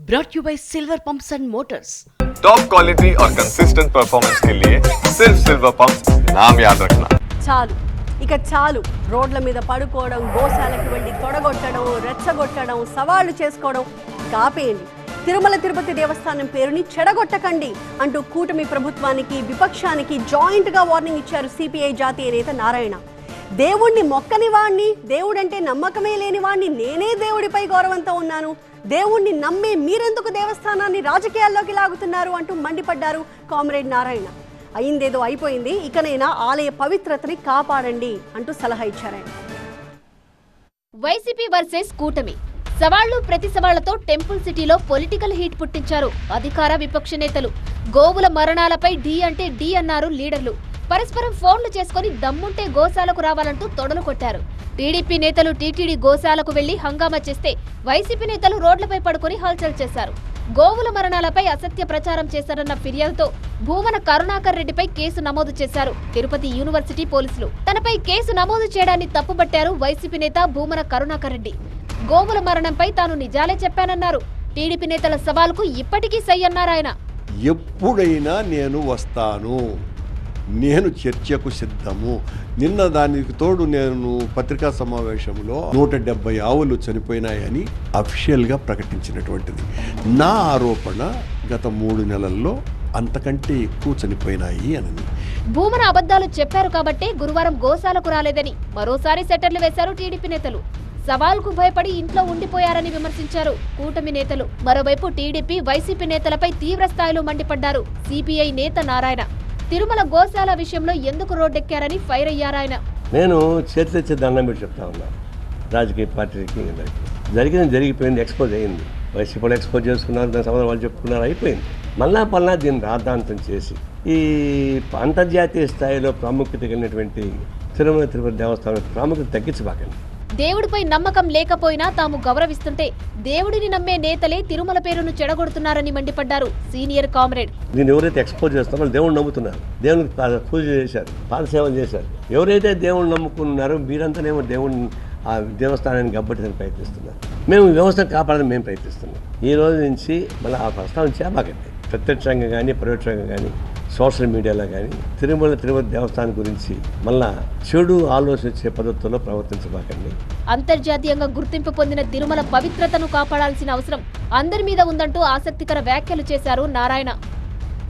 brought you by Silver Pumps and Motors. Top quality और consistent performance के लिए सिर्फ सिल्वर पंप्स नाम याद रखना. చాలు రోడ్ల మీద పడుకోవడం, గోశాలకు వెళ్ళి తొడగొట్టడం, రెచ్చగొట్టడం, సవాళ్లు చేసుకోవడం కాపేయండి. తిరుమల తిరుపతి దేవస్థానం పేరుని చెడగొట్టకండి అంటూ కూటమి ప్రభుత్వానికి, విపక్షానికి జాయింట్ గా వార్నింగ్ ఇచ్చారు సిపిఐ జాతీయ నేత నారాయణ. దేవుణ్ణి మొక్కని వాణ్ణి, దేవుడంటే నమ్మకమే లేని వాణ్ణి, నేనే దేవుడిపై గౌరవంతో ఉన్నాను, దేవుణ్ణి నమ్మే మీరెందుకు దేవస్థానాన్ని రాజకీయాల్లోకి లాగుతున్నారు అంటూ మండిపడ్డారు కామ్రేడ్ నారాయణ. అయిందేదో అయిపోయింది, ఇకనైనా ఆలయ పవిత్రతని కాపాడండి అంటూ సలహా ఇచ్చారు. వైసీపీ వర్సెస్ కూటమి సవాళ్లు ప్రతి సవాళ్లతో టెంపుల్ సిటీలో పొలిటికల్ హీట్ పుట్టించారు అధికార విపక్ష నేతలు. గోవుల మరణాలపై డి అంటే డి అన్నారు లీడర్లు. పరస్పరం ఫోన్లు చేసుకుని దమ్ముంటే గోశాలకు రావాలంటూ తొడలు కొట్టారు. టీడీపీ నేతలు టీటీడీ గోశాలకు వెళ్లి హంగామా చేస్తే వైసీపీ నేతలు రోడ్లపై పడుకుని హల్చల్ చేశారు. గోవుల మరణాలపై అసత్య ప్రచారం చేశారన్న ఫిర్యాదుతో భూమన కరుణాకర్ రెడ్డిపై కేసు నమోదు చేశారు తిరుపతి యూనివర్సిటీ పోలీసులు. తనపై కేసు నమోదు చేయడాన్ని తప్పుపట్టారు వైసీపీ నేత భూమన కరుణాకర్ రెడ్డి. గోవుల మరణంపై తాను నిజాలే చెప్పానన్నారు. టీడీపీ నేతల సవాల్కు ఇప్పటికీ సై అన్నారాయన. ఎప్పుడైనా నేను వస్తాను, నేను చర్చకు సిద్ధము. నిన్న దానికి తోడు నేను పత్రికా సమావేశంలో 170 ఆవులు చనిపోయినాయని అఫీషియల్గా ప్రకటించినటువంటిది. నా ఆరోపణ గత 3 నెలల్లో అంతకంటే ఎక్కువ చనిపోయినాయి అని. భూమన అబద్ధాలు చెప్పారు కాబట్టే గురువారం గోశాలకు రాలేదని మరోసారి సెటర్లు వేశారు టీడీపీ నేతలు. సవాల్కు భయపడి ఇంట్లో ఉండిపోయారని విమర్శించారు కూటమి నేతలు. మరోవైపు టీడీపీ, వైసీపీ నేతలపై తీవ్ర స్థాయిలో మండిపడ్డారు సిపిఐ నేత నారాయణ. తిరుమల గోశాల విషయంలో ఎందుకు రోడ్డెక్కారని ఫైర్ అయ్యారాయన. నేను చేతి దండం పెట్టి చెప్తా ఉన్నా, రాజకీయ పార్టీకి జరిగింది జరిగిపోయింది, ఎక్స్పోజ్ అయింది. వైసీపీలో ఎక్స్పోజ్ చేసుకున్నారు, దాని సంబంధం వాళ్ళు చెప్పుకున్నారు, అయిపోయింది. మళ్ళా దీన్ని రాద్ధాంతం చేసి ఈ అంతర్జాతీయ స్థాయిలో ప్రాముఖ్యత కలిగినటువంటి తిరుమల తిరుపతి దేవస్థానం ప్రాముఖ్యత తగ్గించబాకండి. దేవుడిపై నమ్మకం లేకపోయినా తాము గౌరవిస్తుంటే దేవుడిని నమ్మే నేతలే తిరుమల పేరును చెడగొడుతున్నారని మండిపడ్డారు సీనియర్ కామ్రేడ్. దీన్ని ఎవరైతే ఎక్స్పోజ్ చేస్తారో వాళ్ళు దేవుడిని నమ్ముతున్నారు, దేవునికి పూజ చేశారు, పాదసేవలు చేశారు. ఎవరైతే దేవుడిని నమ్ముకున్నారో మీరంతానేమో దేవుడిని ఆ దేవస్థానాన్ని గబ్బట్టిని ప్రయత్నిస్తున్నారు. మేము వ్యవస్థను కాపాడాలని మేము ప్రయత్నిస్తున్నాం. ఈ రోజు నుంచి మళ్ళీ ఆ ప్రస్తావన చేయబాకండి. ప్రత్యక్షంగా కానీ పరోక్షంగా కానీ సోషల్ మీడియాలో కానీ తిరుమల తిరుపతి దేవస్థానం గురించి మళ్ళా చెడు ఆలోచించే పద్ధతుల్లో ప్రవర్తించబాకండి. అంతర్జాతీయంగా గుర్తింపు పొందిన తిరుమల పవిత్రతను కాపాడాల్సిన అవసరం అందరి మీద ఉందంటూ ఆసక్తికర వ్యాఖ్యలు చేశారు నారాయణ.